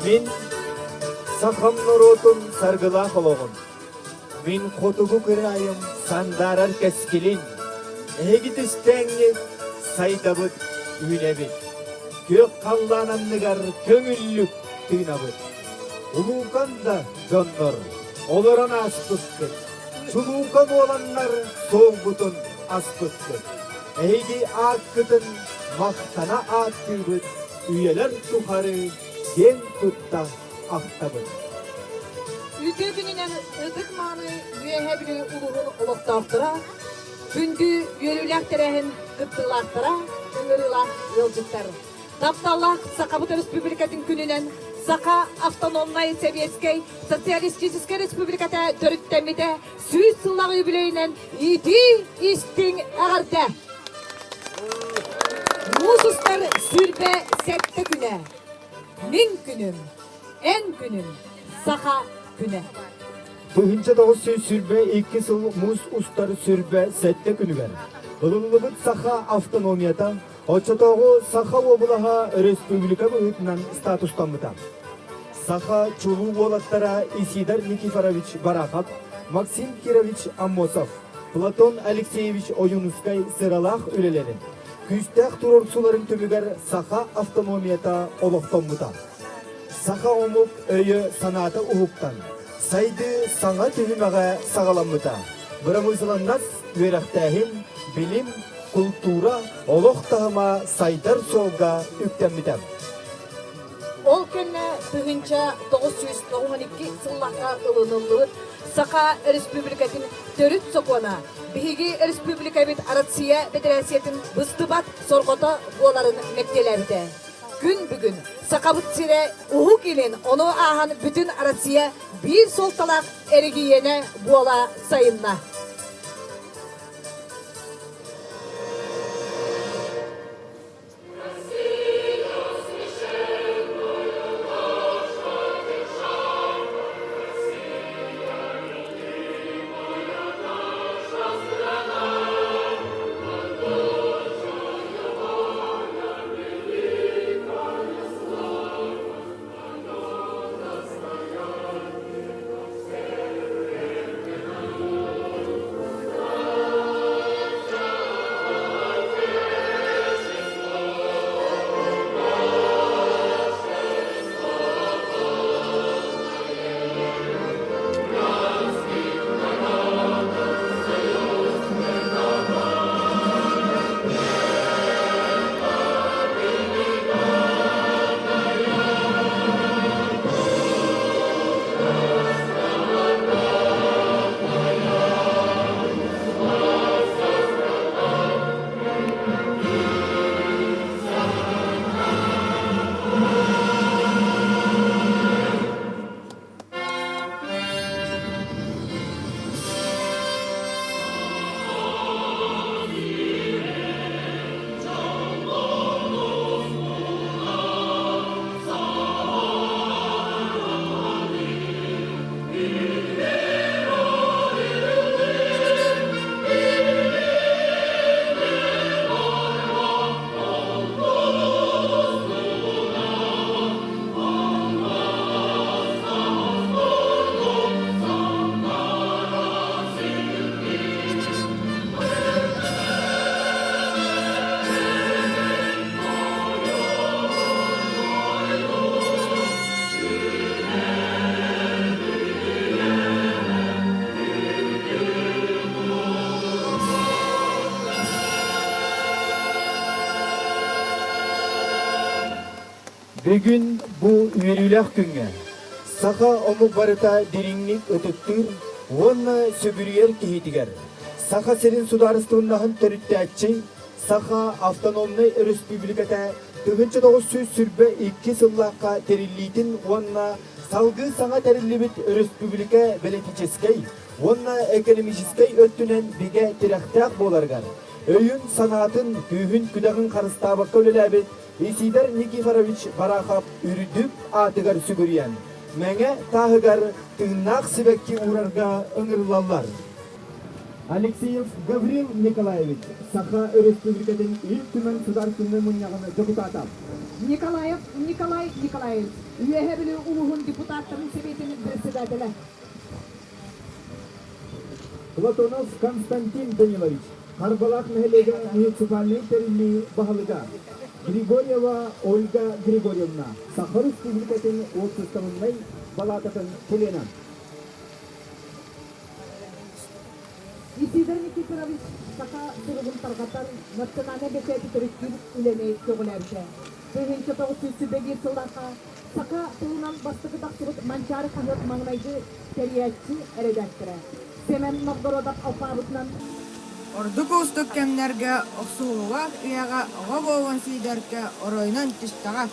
Мен сақам нұротын саргыла қылығын. Мен қотуғы кірайым сандарар кәскелін. Әгі түстәңі сайдабыт үйнәбіт. Көк қалдананныгар көңіллік түйнабыт. Улуқан да жоннор, оларан аспыскыт. Чулуқан оланнар соң бұтын аспыскыт. Әйге аққытын мақтана аттыбыт, үйелер тұқары ген тұтта ақтабыт. Үті күнінен ұдық маны үйеhe білі ұлығын ұлықтақтыра, күнді үйеліләқтірәхін қыттылақтыра, үңірілақ елжіттар. Тапталақ Сақабыт Республикатын күнінен Сақа автономнай Советскай Социалистической Республиката төріттәмеді сүйіз сыллағы юбилейінен иді істің ағарда. Музыстар сүрбе сәтті күні, мен күнім, ән күнім, Сақа күні. Бұғынша дауыз сөз сүрбе, 2 сыл мұз ұстары сүрбе сәтті күні бәр. Ұлылығыт Сақа автономията, Очотоғы Саха облаға республика бұғытынан статустан мұта. Саха чулу болаттара Исидар Никифорович Барахап, Максим Кирович Аммосов, Платон Алексеевич Оюнускай сыралақ өлелерін. Күстәқ турорсуларын төбігер Саха автономията олықтан мұта. Саха омық өйі санаты ұғыптан. Сайды саңа түйімаға сағалан мұта. Бұрамызыланнас өріқтәхін, білім, культура олықтағыма сайдар солға үктәммедім. Ол кәнне бұғынша 992 сыллаққа ылынылығы Сақа Республикатын төріт соқуана, бігі Республика бет Арация Федерациятын бұстыбат сорғыта боларын мектелерді. Күн бүгін Сақабыт сире ұғы келен, оны ағын бүтін Арация бір солталақ әрігиені бола сайынна. Бүгін бұл үйеліләқ күнге. Сақа омық барыта дереңнік өтіттір, онына сөбірер кейтігер. Сақа серін сударыстығынағын түрітті әтчей, Сақа автономный республиката 900 сүрбе 2 сыллаққа терілейтін онына салғы саңа тәрілібіт республика белетическай, онына экономическай өттінен біге терақтақ боларғар. Өйін санатын күйін күдағын қарыстабаққа өлеләбіт, Исидар Никифорович Барахап үрдіп атығар сүгіриян. Мәңе тағығар тыңнақ сібәкке ұрарға ұңырлалар. Алексеев Гаврил Николаевич, Саха Республикатын ил түмен сударственный мұнияғыны депутатам. Николай Николаевич, Üyehe bile uluğun депутаттарын советinin председателі. Платонов Константин Данилович, Карбалак мәхәлләге муниципальный терилли баһалыга. Григорьева Ольга Григорьевна, Сахар Республикатын Отсыстанной балататын Пулена. Исидор Никифорович сака сырығын тарғатар национальный бекеті түріктер үлемей көңілерді. Бөгінші 900-бегер сылдақа сака тылынан бастығы дақтырып манчары қағыт маңнайды терiyatçı әредәттірі. Семен Новгородақ алфабытынан Орду көстік кемнерге оқсуылуға ұяға оға болған сейдерге оройнан түштіға.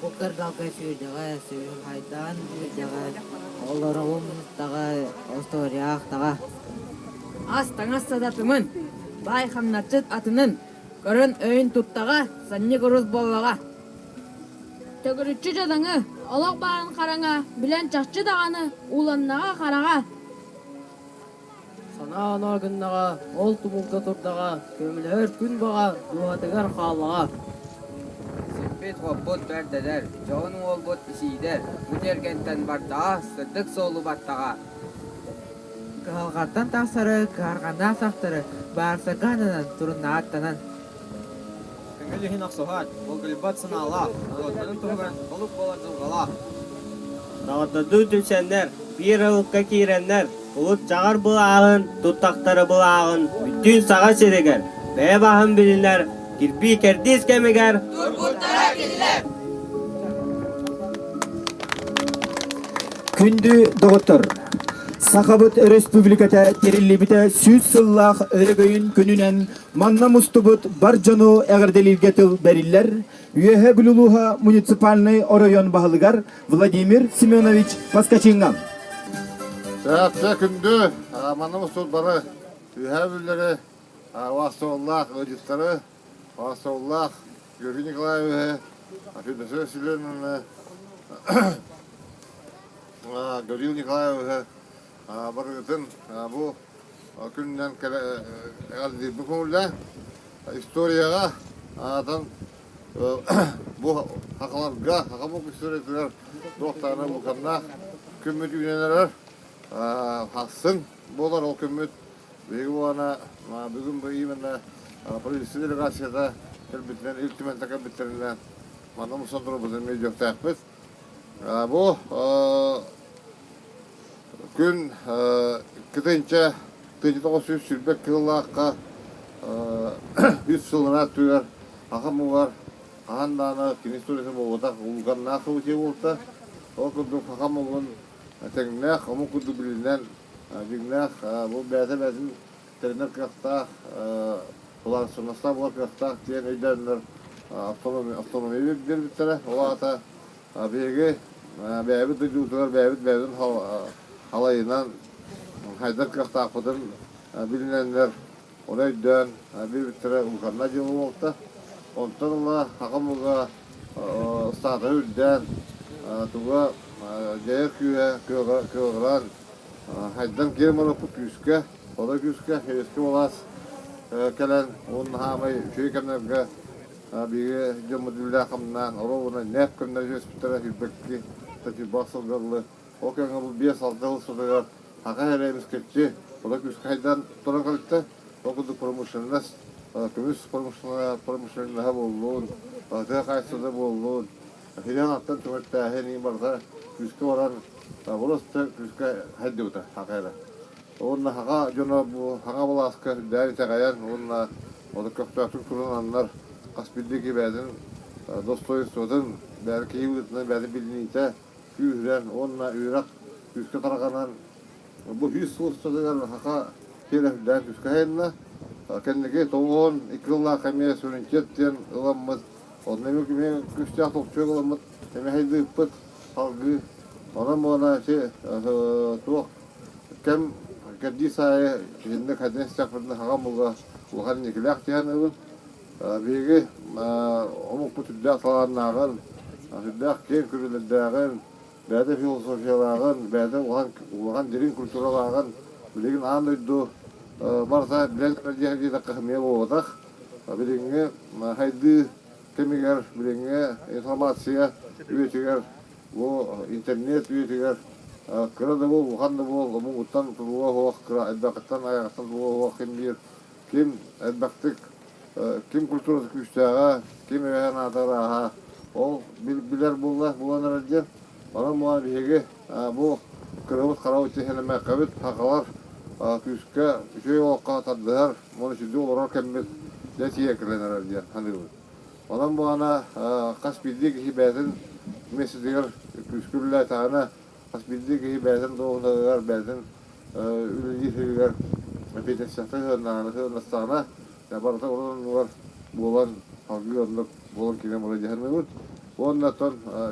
Букар галка сүйдіға, сүйін қайдан сүйдіға, оларауым таға, осториақ таға. Ас таңа садатымын, бай хамнатчыт атының, көрін өйін тұттаға, санни құрыз болаға. Төгірүтчі жадаңы, олақ барын қараңа, білен чақчы дағаны, уланнаға қараға. Сана ана күннаға, ол тұмылта тұрдаға, көмілер күн баға, дуатығар қалаға. Симпет хоппот бердедер, жоғының ол бот исейдер, мүтергентен бартаға, сырдық солу баттаға. Қалғаттан тақсары, қарғанда сақтыры, барса ғанынан, тұрынна аттанан. Көңілі ақсуғат, ол гүлбат сынала, народның тұғын, олық болар жылғала. Дағытыды түмсәнлер, бір ұлыққа кейренлер, ұлық жағар бұлағын, тұттақтары бұлағын, бүтін саға седегер, бәе бағын білінлер, кірпі кердес кәмегер. Күнді доғыттыр. Сақабыт республиката териллибіте сүз сыллақ өрігөйін күнінен манна мұстыбыт бар жону әғірделерге тыл бәрілер, үйеге бүлілуға муниципальный орайон бағылығар Владимир Семенович Паскачингам. Сәтті күнді манымыз тұлбары үйәбілері Васауллах өдістері, Васауллах Георгий Николаевы, Федосия Селеновна, Гаврил Николаевы, барғытын бұл күннен әлді бұл көңілді историяға атан бұл хақаларға, хақамық историялар доқтарына бұлқанна күммет үйнелер хақсын болар ол күммет бегі болана бүгін бұл именно полиция делегацияда келбетінен үлтімен тәкәбеттерінен манамыз сондыру бұзын мей жоқты әқпет. Бұл күн кітінші 1900 сүрбек кыллаққа 100 жылына түйер ақым олар қағанданы кенесториясы болғыдақ ұлғанна ақы өте болды. Ол күндің ақым олғын тәңінәқ, ұмын күнді білінен бігінәқ, бұл бәді-бәдін тәрінер қақтақ, олар сұрнастар болар қақтақ деген өйдерінер автономия бербіттері. Олағата бегі бәйбіт өйдігітігер бәйбіт халайынан хайдар қақтақ бұдын білінендер олайдан бербіттері ұлғанна жылы болды. Онтан ұла ақым ұлға ұстағы үрден тұға жайыр күйеғыран хайдан керманы бұ күйіске, ода күйіске, хереске олас кәлін, оның хамай үшей кәмнерге бігі жымыдылы ақымынан, оровына нәп кәмнер жөспіттері хирбекке, тәті басылғырлы. О кәңі бұл 5-6 жыл сұдығар хақа әрейміз кетші, ода күйіске хайдан тұран қалыпты, оқыды промышленность, көміс промышленності болуын, тәе қайсыды болуын, хирен аттан түмәтті әхенің барда күзгі оран болысты күзгі әдді өті хақайра. Онына хаға жона хаға боласқы дәрі тәғаян, онына оды көқтақтың тұрын анлар қаспилдегі бәдін достоинстводан бәрі кейбілітінің бәді білінейті күйірен, онына үйрақ күзгі тарағанан бұл 100 сұлыстыдығар хақа келефден күзгі әйінна кәндіге 9-2 жылға қамия сөйінкеттен ұламыз. Онына мен күшті ақтоқчы ұламыз, әме хайды ұппыт халғы. Онан болана туық кәм кәдді сайы жинді қаден стақпырдың хағам бұлға ұлған некілі ақтиян ұлын. Бегі омық бұ түддәқ саларынағын, түддәқ кен күрілердәғын, бәді философиялағын, бәді ұлған дерін культуралағын, білеген ан өйді барса білен кәрдегі қақымия болғадақ. Білегіңе хайды кемигер билеңе информация үетигер бу интернет үетигер кырады бул уханды бул муңуттан тулуа хуак кыра эдбактан аягаттан тулуа хуак ким эдбактык ким культурасы күчтәгә ким әнатара ол билер булла буланыр дер анан буа биге бу кырыбыз карау технеме кабит хакалар күскә жөй окка тадыр моны жүзү олар кембет дәтие киленер дер ханыр анан буана каспидик хибәтен меседер күскүллә тагына каспидик хибәтен доондар бәтен үлелер бетесәтә наны я барда олар булан алгырлык болон килем олар дәһәнмәгән. Оннан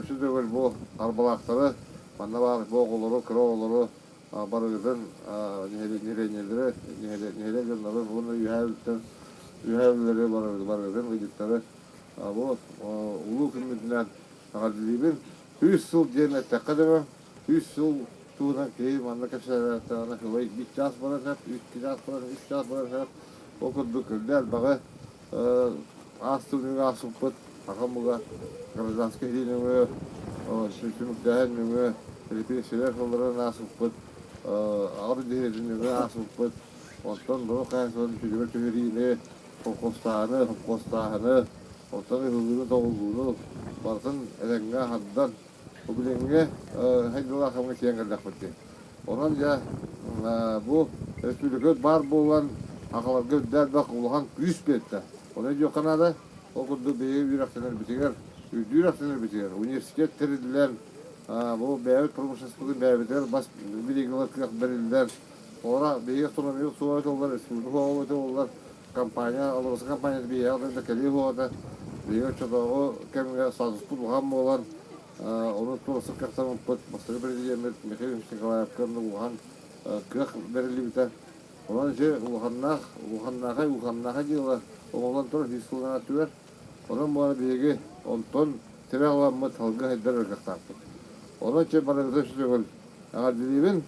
шүдөгөл бу арбалактары, манда бар бу голору, кроолору барыгын неренелдере, неренелдере буны юһәлләре барыгын видиктары. Бу улуу күмүдән агадылыбын 100 жыл җәннәттә кадәр 100 жыл тудан кей манда кешеләрдә хәлай бит час барыр, 2 час барыр, 3 час барыр. Окудук дәл бага астуга асыппыт акамга гражданский динеме шүчүнүк дәһәнеме репрессиялар кылдырган асыппыт ары дирежинеме асыппыт оттан бу кайсын жүгүрүп төрине костаны оттан хызыгы тогулуну бартын элеңге хаддан бүгүнгө хайдалар хамга теңгелдак битти онан жа бу республика бар болгон акаларга дәл бак улган күз бетте. Оны жок Канада, окуду бейи юрактанар битигер. Университет терилдер, бу бәйбит промышленностьтагы бәйбитлер бас билегилер кыяк берилдер. Ора бейи автономия суат олар, республика олар, компания, алырсы компаниясы бейи алырда кели хода. Бейи чодагы кемге сазыспут улган болан, оны турасы кыртамын пыт, бастыры президент Михаил Николаев кырны улган кыяк берили битер. Ondan şey uğannağa diyorlar. Oğlan tur hissulana tüver. Onun bana bilgi ondan teralamı talga eder örgüttardı. Ondan şey bana da şu söyledi. Eğer dilibin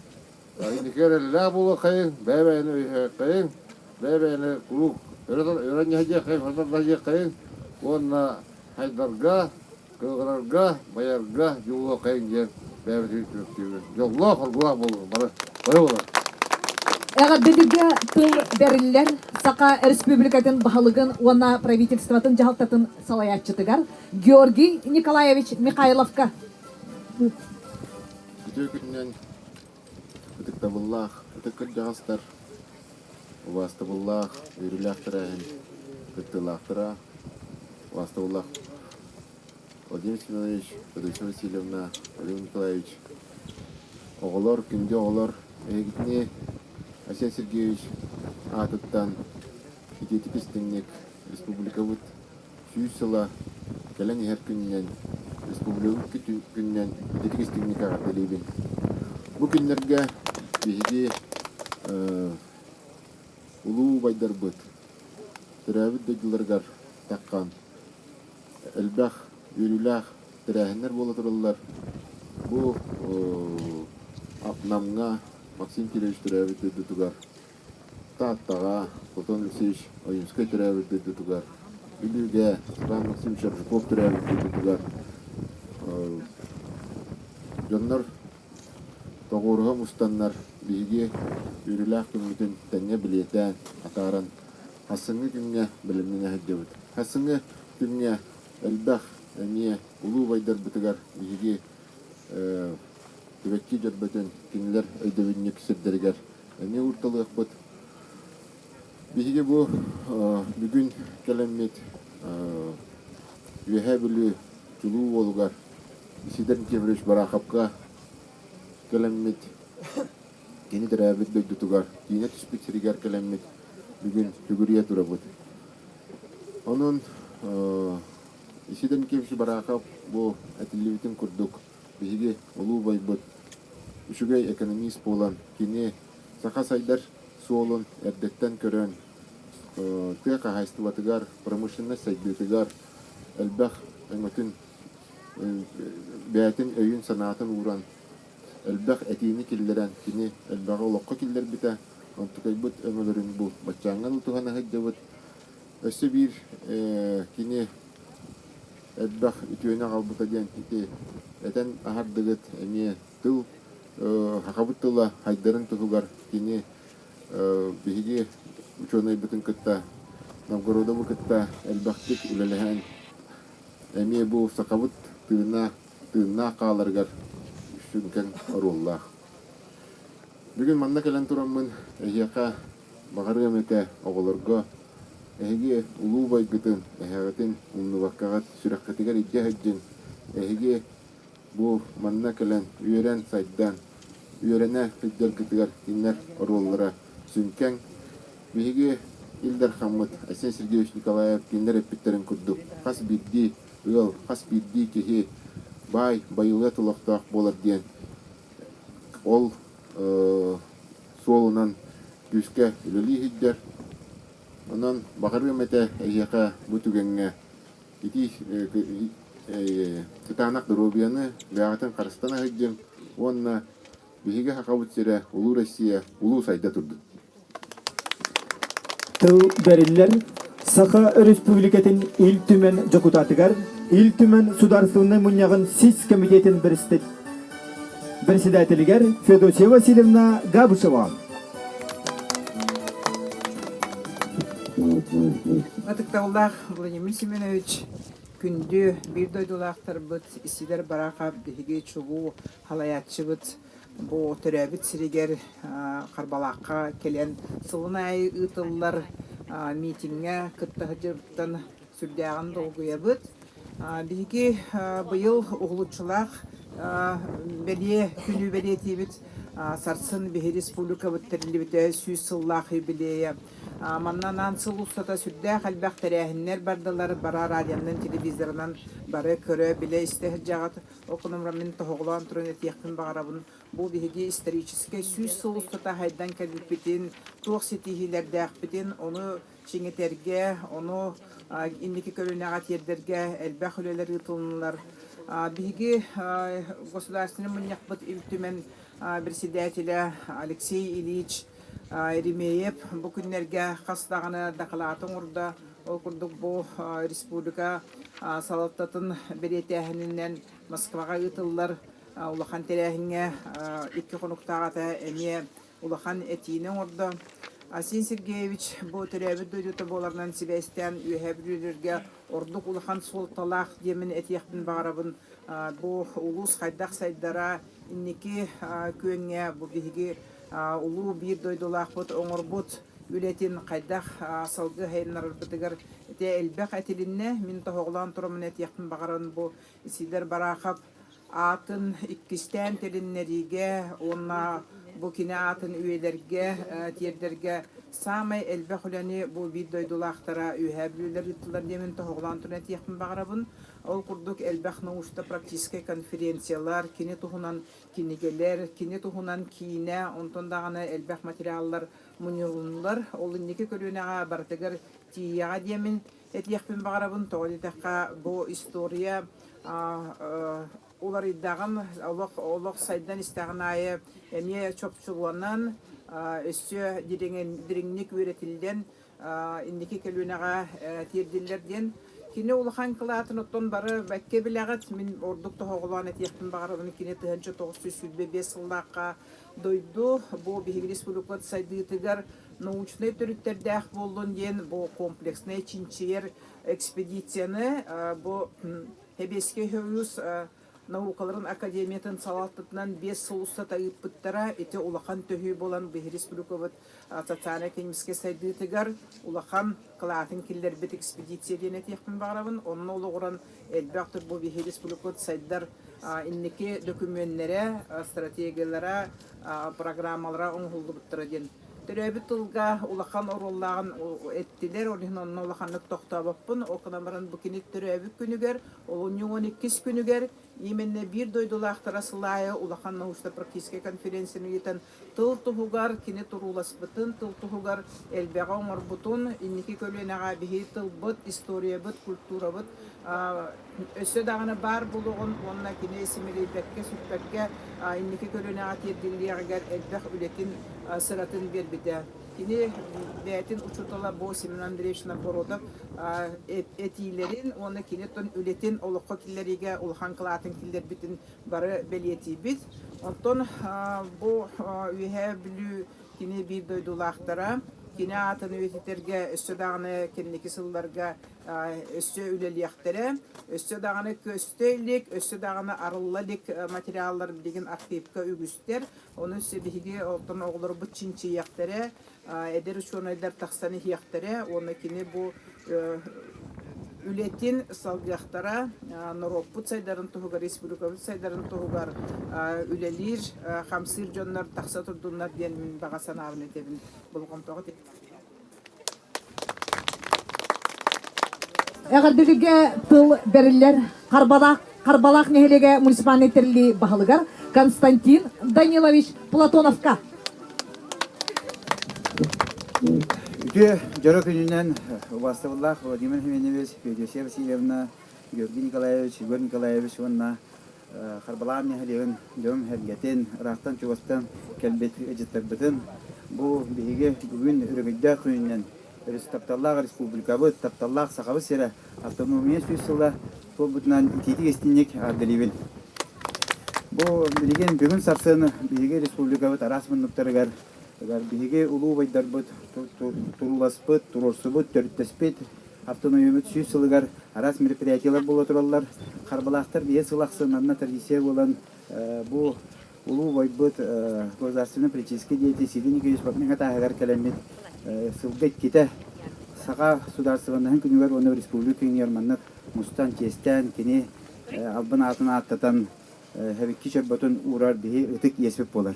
indikere la bulu kayın, bebeğini kayın, bebeğini kuluk. Öğrenci kayın, fazla kayın. Onunla haydarga, kılgırarga, bayarga, yolu kayın diyen bebeğini tüver. Yolla korgula bulu. Bana olur. Эға бедіге тыл бәрілер, сақа республикатын бағалығын, оны правительстватын жағалтатын салаятчытыгар. Георгий Николаевич Михайловка. Күтір күннен күтікті бұллақ, күтіккіл жағастар, ұвасты бұллақ, үйріләқтіра, күтті лақтыра, ұвасты бұллақ. Владимир Семенович, Владимир Васильевна, Владимир Николаевич, оғылар, күнде оғылар, егітіне Арсен Сергеевич атыттан икети кистинник республика бут 100 сыла келен һәр көннән республика көннән икети кистинник агатылыбын. Бу көннәргә биһиге улуу байдар бут. Төрәбит дәҗләргә таккан. Элбах, юрилах, төрәһеннәр була торалар. Бу апнамга Максим Кириллович Туревич деді тугар. Таттаға, Платон Алексеевич Ойынской Туревич деді тугар. Билюге, Степан Максимович Аржиков Туревич деді тугар. Жоннар тоғырға мұстаннар биге үйріләқ күмітін тәне білетен атаран. Хасыңы күнге білімнен әхеддебіт. Хасыңы күнге әлбәқ әне ұлу байдар бітігар биге Төбәкки жөрбөтөн кинилер өйдөбүнне кисердергер. Эне урталык бут. Биһиге бу бүгүн келеммет үһәбүлү жулуу болгар. Исиден Кемреш Барахапка келеммет кени дәрәбит дөйдүтүгар. Кине түспитиригер келеммет бүгүн түгүрия турабыт. Онун Исиден Кемреш Барахап бу әтилибитин курдук. Биһиге улуу байбыт. Үшүгей экономист болан, кини сақа сайдар суолун эрдеттен көрөн, тыақа хайстыватыгар, промышленность сайдытыгар, элбах әңгөтін бәйтін өйін санатын уран, элбах әтейіні келдерен, кини элбағы олыққа келдер біта, онтықай бұт өңілерін бұл, батчаңған ұтығана хайдабыт. Өсі бір кини элбэх үтүөнэ қалбыта диэн ити этен ахардыгыт эми тыл хахабыттыла хайдарын туһугар кини биһиги ученый бүтүн кытта Новгорода букытта элбэхтик үлэлэхэн эми бу сакабыт тыынна кааларгар үчүнкен оруллаах. Бүгүн манна келен тураммын эхиэка багарыамете оголорго эһиги улуу байгытын эһэгатын умнубаккагат сүрэхкэтигер иддэ хэджин эһиги бу манна келен үйөрен сайдан үйөренэ хыджар кытыгар киннер оруллара сүнкен биһиги Ильдар Хаммат, Арсений Сергеевич Николаев, киннер эппиттерин курдук. Хас бидди, хас бидди кихи байылы тулақтақ болар диен. Ол солунан күске үлілі хиддер. Онан бағарғы мәті әйеқа бұтугенге ити кытанақ дұрубияны бәғатын қарыстана хидден. Онна бігіге хақабыт сірі Улу Россия, Улу сайда тұрды. Тыл бериллер Саха Республикатын ил түмен депутатыгар, ил түмен сударственный муньягын СИС комитетин председателигер Федосия Васильевна Габышева. Атыктаулах Владимир Семенович күндү бир дойдулактар быт исидер барака биге чугу халаятчыбыт бу төрөбүт сиригер карбалакка келен сылынай ытыллар митингге кыттахыжыртан сүрдяган долгуябыт биги быйыл угулучулак беле күнү беле тибит сарсын бихи республика бүттерлибите сүйс сыллах юбилея маннан сыл устата сүрдэ халбак терехиннер бардылар бара радионун телевизорунан бары көрө биле истехжагат окунумрамын тоголан турунет якын багарабын бу биги исторический сүйс сыл устата хайдан келбитин тук сетихилердэх битин ону чиңетерге ону инники көрүнага тердерге элбэх үлелер ытылнылар биги государственный муньякбыт илтүмен председателя Алексей Ильич Еремеев бу күннерге хастаганы дакалатын урда окурдук бу республика салаттатын беретехинен Москвага ытыллар улахан терехинге икки конуктагата эме улахан этинен урда Арсений Сергеевич бу төрөбүт дойдута боларынан себестен үйөбүлөргө ордук улахан солталах демин этияктын багарабын бу улус хайдак сайдара инники көңө бу биги улуу бир дойдулахбыт оңорбут үлетин кайдах салгы хайнарбытыгар те элбек атилинне мин тоголан турумун этияктын багаран бу сидер барахап атын иккистен телиннериге онна бу кине атын үйелерге тиердерге самай элбек үлени бу бир дойдулахтара үйөбүлөр ыттылар демин тоголан турун этияктын багарабын ол курдук элбэх научта практический конференциялар, кини тухунан кинигелер, кини тухунан кине, онтон даганы элбэх материаллар мунилунлар, ол инники көрүнага бартыгар тияга демин этияхпин багарабын тоголитакка бу история олар иддаган олох сайдан истагынайы эме чопчуланан өссө диреңник үйретилден инники келүнага тирдиллерден Кини улахан кылаатын оттон бары бәкке билягат мин ордукта хоголан этияктын багарабын кини 1905 сыллакка дойду бу биги республика сайдытыгар научный төрүттердэх болдун ден бу комплексный чинчиер экспедицияны бу Хебеске Хöyüs наукаларын академиятын салаттытынан 5 сылуста тайыппыттара эте улахан төхүй болан биги республика социально-экономический сайдытыгар улахан кылаатын киллер бит экспедиция дене тиякпын багарабын онун улугуран элбактыр бу биги республика сайдар инники документтери стратегиялара программалара оңгулдуптара ден төрөбүт тылга улахан оруллаган эттилер онун улаханнык токтообоппун окунамаран бу кинит төрөбүт күнүгер олун 12 күнүгер именно бир дойдулактара сылайы улахан научно практический конференцияны етен тыл тухугар кини туруласпытын тыл тухугар элбега оңорбутун инники көлөнага биги тыл быт история быт культура быт өссө даганы бар булугун онна кини симилейбекке сүтбекке инники көлөнага тирдилиягер элбег үлетин сыратын бербите Kini beytin uçurtala bu Simen Andreevich Naborodov etilerin onu kini ton ületin olukko killeriga ulhan kılatın killer bütün barı beliyeti bit. Ondan bu ühe bilü kini bir doydulaktara kini atın üyetiterge üstü dağını kendiki sıllarga üstü üleliyaktere üstü dağını kösteylik üstü dağını arıllalık materyallar bilgin aktifka ügüster onu sebihigi ondan oğulları bu çinçi yaktere eder uçunaylar taksanı yaktere onu kini bu Ületin salgıyaktara Noroput saydarın tohugar, Respublikabıt saydarın tohugar ülelir, hamsir jonlar taksa turdunlar diyen min bağasan avın etebin bulgum toğut. Eğer bilge tıl verirler, Karbalak nehelege municipaliteterli bahalıgar Konstantin Danilovich Platonovka. Үтө жора күнүнөн Ваставуллах Владимир Хименевич, Федосия Васильевна, Георгий Николаевич, Егор Николаевич, онна Харбалам нехелеген дөм хәргәтен, рахтан чугастан кәлбет эҗиттәрбетен. Бу биге бүгүн үрегедә күнүнөн Тапталлах Республикабы, Тапталлах Сахабы сере автономия сүсүлә бу бутнан итети эстинник арделибин. Бу билген бүгүн сарсыны биге Республикабы Тарасмын нуктарыгар биге улуу байдарбыт, туруласпыт, турорсубыт, төрттеспит, автономиямыт сүйсылыгар арас мероприятиялар бола тураллар. Харбалахтар бие сылақсынарына традиция болан бу улуу байбыт государственный политический деятель Сидин Николаевич атагар калемит сылгайт ките саға сударсываннахын күнүгөр оны республиканың ярманнар мустан тестен кини албын атына аттатан хәбикки чарбатын урар бии ытык есбеп болар.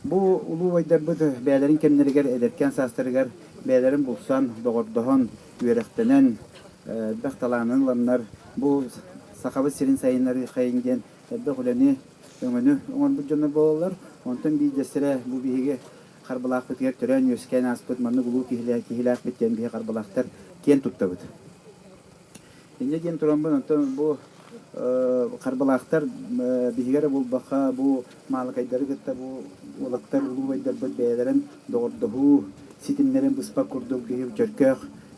Бу улуу байдарбыт бәләрин кемнеригер эдеркен састырыгар бәләрин булсан догордоһон үеректенен бакталанын ланнар бу сахабы сирин сайыннары хайынген бөхөлени өңөнү оңон бу жоннор болалар. Онтон би десере бу биге Харбалах битер төрөн өскән аспыт манны улуу кихилак биттен би Харбалахтар кен туттабыт. Инде ген турамбын онтон бу Харбалахтар бигере булбаха бу малыкайдары гытта бу улактар улуу байдарбыт бәләрин догордоһу ситимнерин быспа курдук бии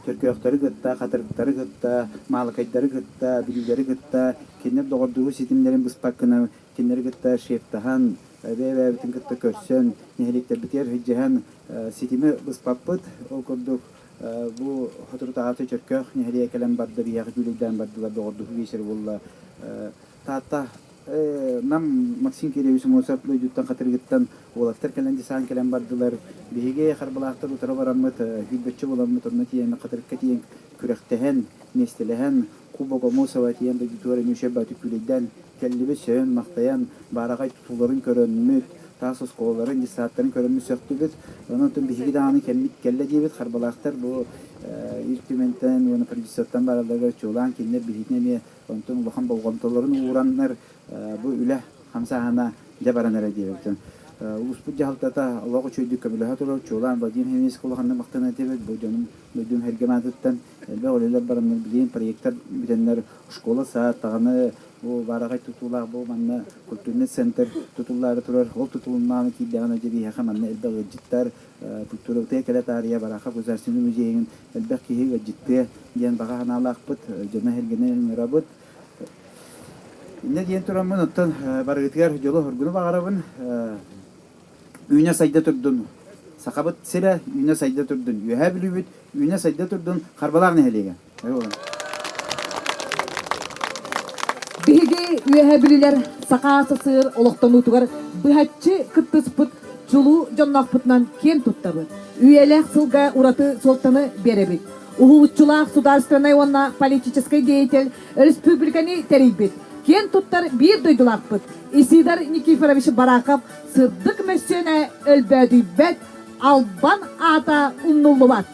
Төркөктөрү гытта, катырыктары гытта, малыкайдары гытта, билгери гытта, кинер догордугу ситимнерин быспакына, кинер гытта шефтахан, бәбәбитин гытта көрсөн, нехеликтер битер хиджахан ситими быспаппыт, ол курдук бу хотуртааты чөркök нехелие келен барды бияғы күлейден бардылар догордугу бейсер болла. Таата нам Максим Киревич Мосап лойдуттан катыргыттан олактар келен десаан келен бардылар. Биге Харбалахтар утара бараммыт, хидбетчи боламмыт, онна тиен катырыкка тиен күректehen, нестелehen, Кубага Мосова тиен бадитуары нөшебаты күлейден келлиби сөөн мактаян барагай тутуларын көрөнмүт, тасыз колларын десааттарын көрөнмүт сөктүбүт. Онотон биги дааны келмит келле дебит Харбалахтар бу иркиментен, оны продюсерттан бараларга чолан кинер бигинеме онтон улахан болгонтолорун ураннар бу үле хамсахана жабаранара дебит. Улуспут жалтата Аллаху чөйдүк кабилаха турар чолан Владимир Хемес кулаханна мактана дебит. Бу жонун бөдүм хергематыттан элбе олелер барамнар билген проекттер бүтеннер школа саат таганы бу барагай тутулар бу манна культурный центр тутуллары турар. Ол тутулуннан кийдегана деби хаманна элбе гыжыттар тутулукте келетария бараха государственный музейин элбе киги гыжытты ден бага ханалакпыт жана хергенен рабыт. Инде ден турамын оттон барыгытыгар жолу хоргуну багарабын. Үйне сайда турдун. Сакабыт сире үйне сайда турдун. Үйе билүбүт үйне сайда турдун. Харбалак нехелеге. Биги үйе билилер сакасы сыр олоктонутугар быхатчы кыттыспыт жулу жоннакпытынан кен туттабыт. Үйелек сылга ураты солтаны беребит. Ухулчулак сударственный онна политический деятель республиканы терибит. Кен туттар бир дойдулакпыт. Исидар Никифорович Бараков сырдык мәсене өлбәді бәт албан ата уннулубат.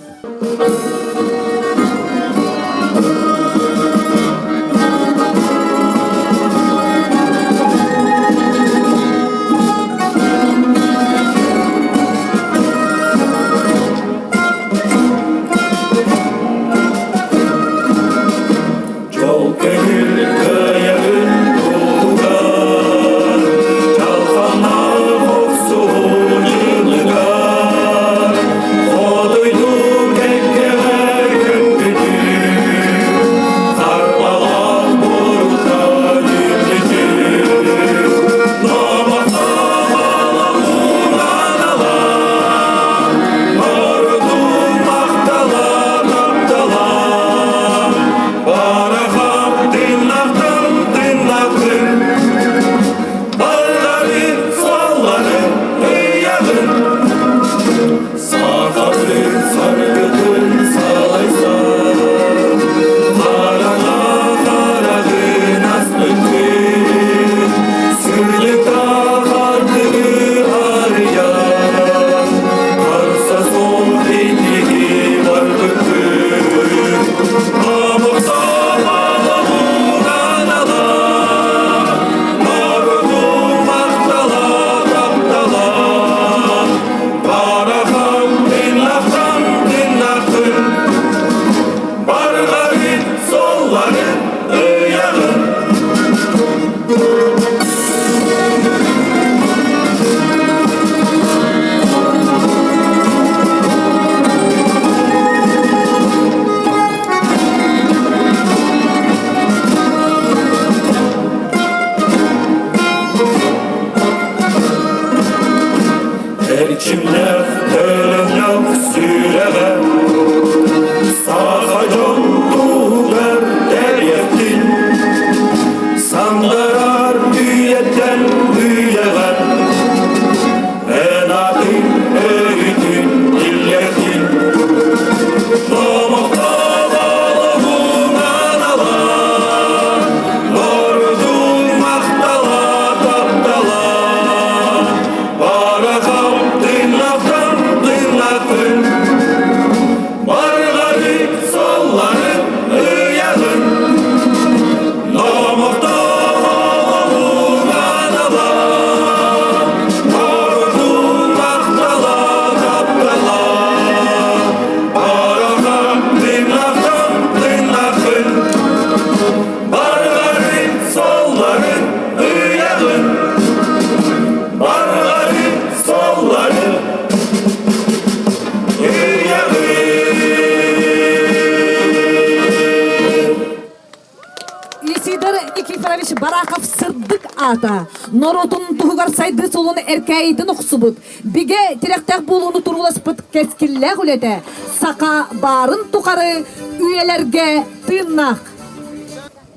сылдык ата. Норотун тугар сайды солуну эркәйдин оксубут. Биге тиректек болуну туруласпыт кескилле гулете. Сака барын тукары үйелерге тыыннак.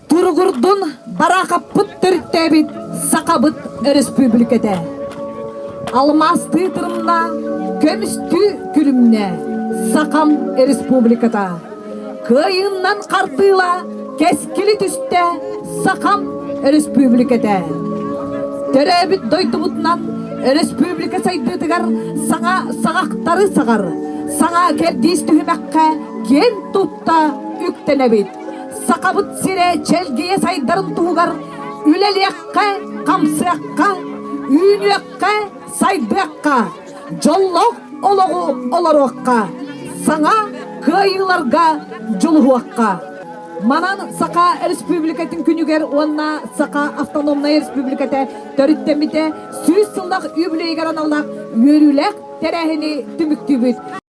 Тургурдун баракаппыт төрттебит сакабыт республикада. Алмасты тырымна, көмүстү күлүмне, сакам республикада. Кыйыннан картыла, кескили түсте, сакам республикада. Төрөбүт дойтубутнан, республика сайдытыгар, саңа сагактары сагар. Саңа кердис түхүмәккә, кен тутта үктенебит. Сакабыт сире челгие сайдарын тугар, үлелиякка, камсыякка, үйнүякка, сайдыякка, жоллок ологу олоруакка, саңа кыйыларга жолуакка. Манан Сака республикатын күнүгер онна Сака автономная республиката төрүттемите 100 сылдак юбилейгер аналлак өрүлек терехини түмүктүбүт.